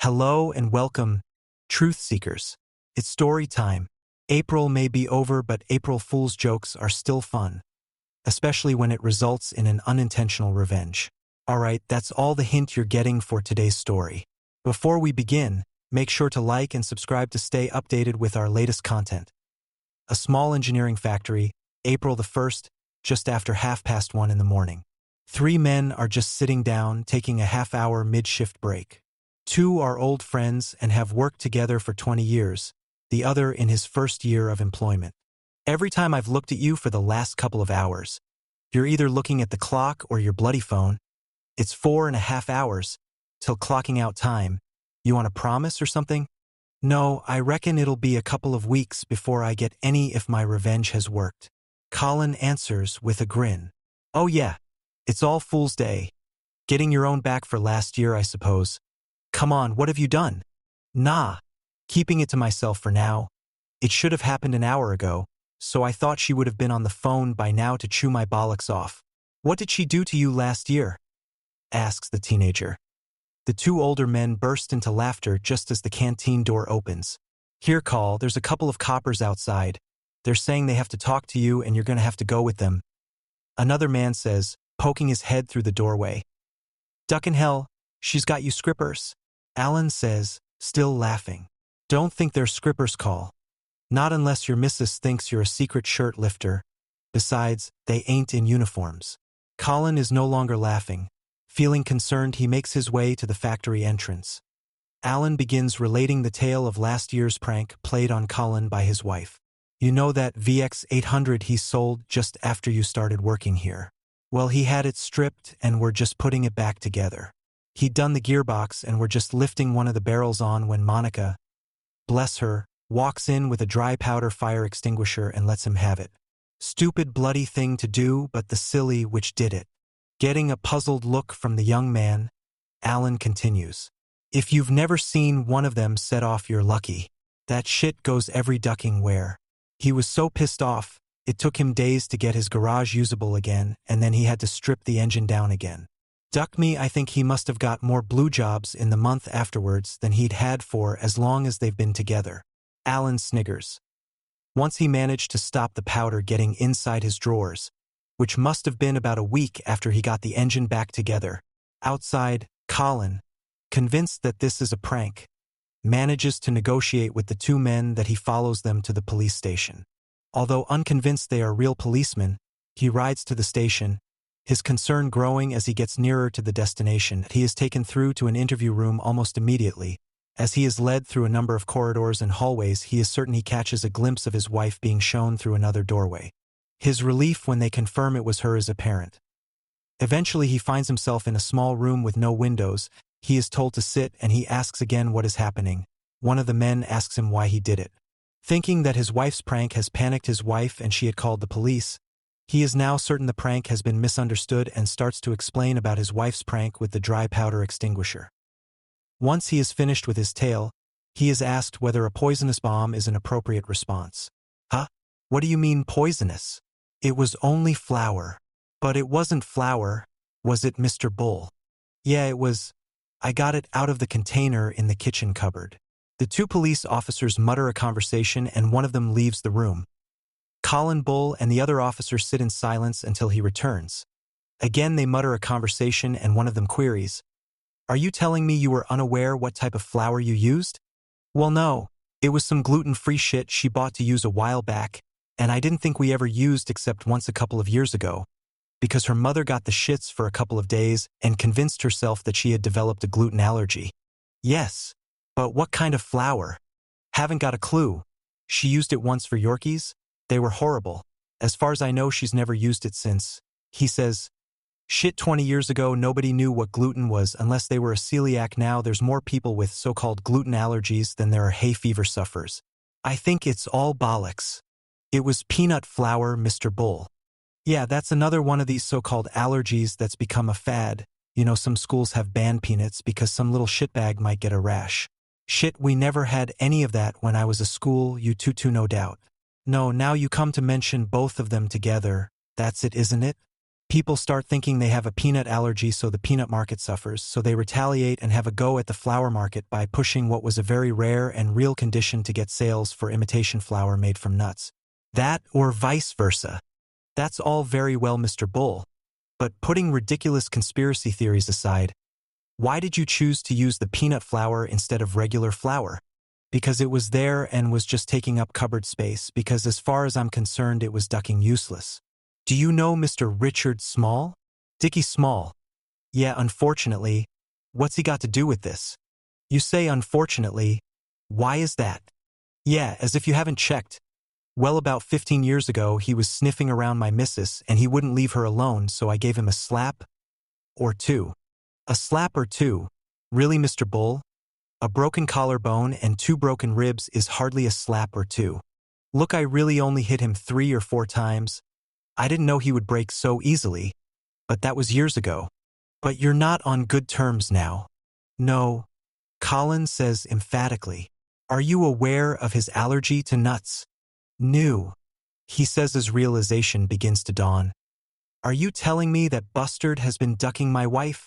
Hello and welcome, truth seekers. It's story time. April may be over, but April Fool's jokes are still fun, especially when it results in an unintentional revenge. Alright, that's all the hint you're getting for today's story. Before we begin, make sure to like and subscribe to stay updated with our latest content. A small engineering factory, April the 1st, just after 1:30 in the morning. 3 men are just sitting down, taking a half-hour mid-shift break. 2 are old friends and have worked together for 20 years, the other in his first year of employment. Every time I've looked at you for the last couple of hours, you're either looking at the clock or your bloody phone. It's 4.5 hours till clocking out time. You want a promise or something? No, I reckon it'll be a couple of weeks before I get any if my revenge has worked. Colin answers with a grin. Oh yeah, it's all Fool's Day. Getting your own back for last year, I suppose. Come on, what have you done? Nah, keeping it to myself for now. It should have happened an hour ago, so I thought she would have been on the phone by now to chew my bollocks off. What did she do to you last year? Asks the teenager. The 2 older men burst into laughter just as the canteen door opens. Here, Call, there's a couple of coppers outside. They're saying they have to talk to you and you're gonna have to go with them. Another man says, poking his head through the doorway. Duck in hell, she's got you scrippers. Alan says, still laughing. Don't think they're scrippers, Call. Not unless your missus thinks you're a secret shirt lifter. Besides, they ain't in uniforms. Colin is no longer laughing. Feeling concerned, he makes his way to the factory entrance. Alan begins relating the tale of last year's prank played on Colin by his wife. You know that VX800 he sold just after you started working here? Well, he had it stripped and we're just putting it back together. He'd done the gearbox and we're just lifting one of the barrels on when Monica, bless her, walks in with a dry powder fire extinguisher and lets him have it. Stupid bloody thing to do, but the silly which did it. Getting a puzzled look from the young man, Alan continues. If you've never seen one of them set off, you're lucky. That shit goes every ducking where. He was so pissed off, it took him days to get his garage usable again, and then he had to strip the engine down again. Duck me, I think he must have got more blue jobs in the month afterwards than he'd had for as long as they've been together. Alan sniggers. Once he managed to stop the powder getting inside his drawers, which must have been about a week after he got the engine back together. Outside, Colin, convinced that this is a prank, manages to negotiate with the 2 men that he follows them to the police station. Although unconvinced they are real policemen, he rides to the station, his concern growing as he gets nearer to the destination. He is taken through to an interview room almost immediately. As he is led through a number of corridors and hallways, he is certain he catches a glimpse of his wife being shown through another doorway. His relief when they confirm it was her is apparent. Eventually he finds himself in a small room with no windows. He is told to sit and he asks again what is happening. One of the men asks him why he did it. Thinking that his wife's prank has panicked his wife and she had called the police, he is now certain the prank has been misunderstood and starts to explain about his wife's prank with the dry powder extinguisher. Once he is finished with his tale, he is asked whether a poisonous bomb is an appropriate response. Huh? What do you mean poisonous? It was only flour. But it wasn't flour, was it, Mr. Bull? Yeah, it was. I got it out of the container in the kitchen cupboard. The 2 police officers mutter a conversation and one of them leaves the room. Colin Bull and the other officer sit in silence until he returns. Again they mutter a conversation and one of them queries, Are you telling me you were unaware what type of flour you used? Well, no. It was some gluten-free shit she bought to use a while back, and I didn't think we ever used except once a couple of years ago, because her mother got the shits for a couple of days and convinced herself that she had developed a gluten allergy. Yes, but what kind of flour? Haven't got a clue. She used it once for Yorkies. They were horrible. As far as I know, she's never used it since. He says, shit, 20 years ago nobody knew what gluten was unless they were a celiac. Now there's more people with so-called gluten allergies than there are hay fever sufferers. I think it's all bollocks. It was peanut flour, Mr. Bull. Yeah, that's another one of these so-called allergies that's become a fad. You know, some schools have banned peanuts because some little shitbag might get a rash. Shit, we never had any of that when I was a school, you two no doubt. No, now you come to mention both of them together, that's it, isn't it? People start thinking they have a peanut allergy, so the peanut market suffers, so they retaliate and have a go at the flour market by pushing what was a very rare and real condition to get sales for imitation flour made from nuts. That or vice versa. That's all very well, Mr. Bull. But putting ridiculous conspiracy theories aside, why did you choose to use the peanut flour instead of regular flour? Because it was there and was just taking up cupboard space, because as far as I'm concerned it was ducking useless. Do you know Mr. Richard Small? Dickie Small. Yeah, unfortunately. What's he got to do with this? You say unfortunately. Why is that? Yeah, as if you haven't checked. Well, about 15 years ago he was sniffing around my missus and he wouldn't leave her alone, so I gave him a slap or two. A slap or two? Really, Mr. Bull? A broken collarbone and 2 broken ribs is hardly a slap or two. Look, I really only hit him 3 or 4 times. I didn't know he would break so easily, but that was years ago. But you're not on good terms now. No, Colin says emphatically. Are you aware of his allergy to nuts? No, he says as realization begins to dawn. Are you telling me that Bustard has been ducking my wife?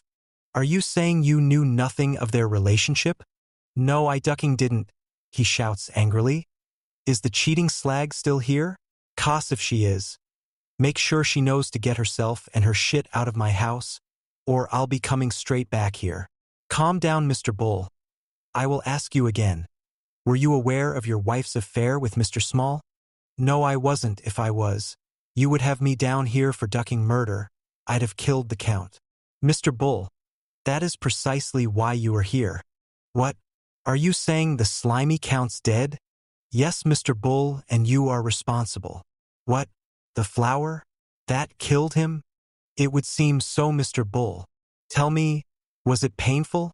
Are you saying you knew nothing of their relationship? No, I ducking didn't, he shouts angrily. Is the cheating slag still here? Coss if she is. Make sure she knows to get herself and her shit out of my house, or I'll be coming straight back here. Calm down, Mr. Bull. I will ask you again. Were you aware of your wife's affair with Mr. Small? No, I wasn't. If I was, you would have me down here for ducking murder. I'd have killed the count. Mr. Bull, that is precisely why you are here. What? Are you saying the slimy count's dead? Yes, Mr. Bull, and you are responsible. What? The flour? That killed him? It would seem so, Mr. Bull. Tell me, was it painful?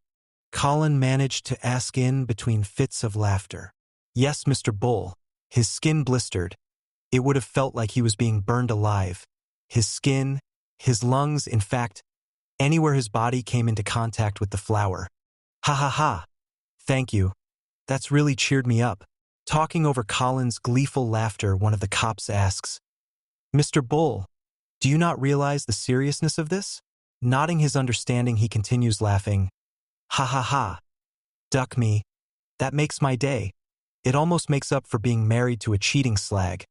Colin managed to ask in between fits of laughter. Yes, Mr. Bull. His skin blistered. It would have felt like he was being burned alive. His skin, his lungs, in fact, anywhere his body came into contact with the flour. Ha ha ha. Thank you. That's really cheered me up. Talking over Colin's gleeful laughter, one of the cops asks, Mr. Bull, do you not realize the seriousness of this? Nodding his understanding, he continues laughing. Ha ha ha. Duck me. That makes my day. It almost makes up for being married to a cheating slag.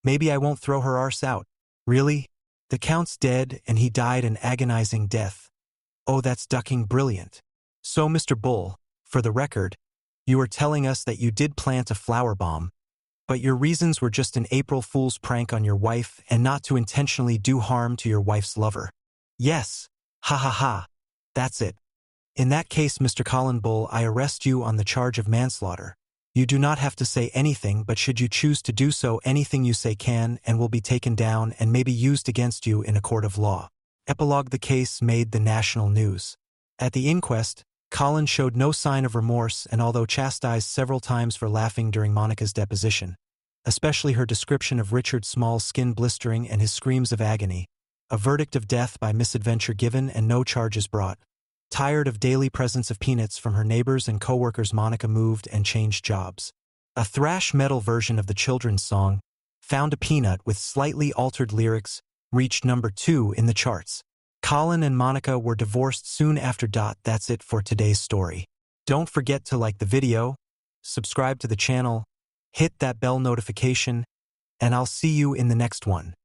Maybe I won't throw her arse out. Really? The count's dead and he died an agonizing death. Oh, that's ducking brilliant. So, Mr. Bull, for the record, you are telling us that you did plant a flour bomb, but your reasons were just an April Fool's prank on your wife and not to intentionally do harm to your wife's lover. Yes. Ha ha ha. That's it. In that case, Mr. Colin Bull, I arrest you on the charge of manslaughter. You do not have to say anything, but should you choose to do so, anything you say can and will be taken down and may be used against you in a court of law. Epilogue. The case made the national news. At the inquest, Colin showed no sign of remorse, and although chastised several times for laughing during Monica's deposition, especially her description of Richard Small's skin blistering and his screams of agony, a verdict of death by misadventure given and no charges brought. Tired of daily presents of peanuts from her neighbors and co-workers, Monica moved and changed jobs. A thrash metal version of the children's song, Found a Peanut with slightly altered lyrics, reached number 2 in the charts. Colin and Monica were divorced soon after. That's it for today's story. Don't forget to like the video, subscribe to the channel, hit that bell notification, and I'll see you in the next one.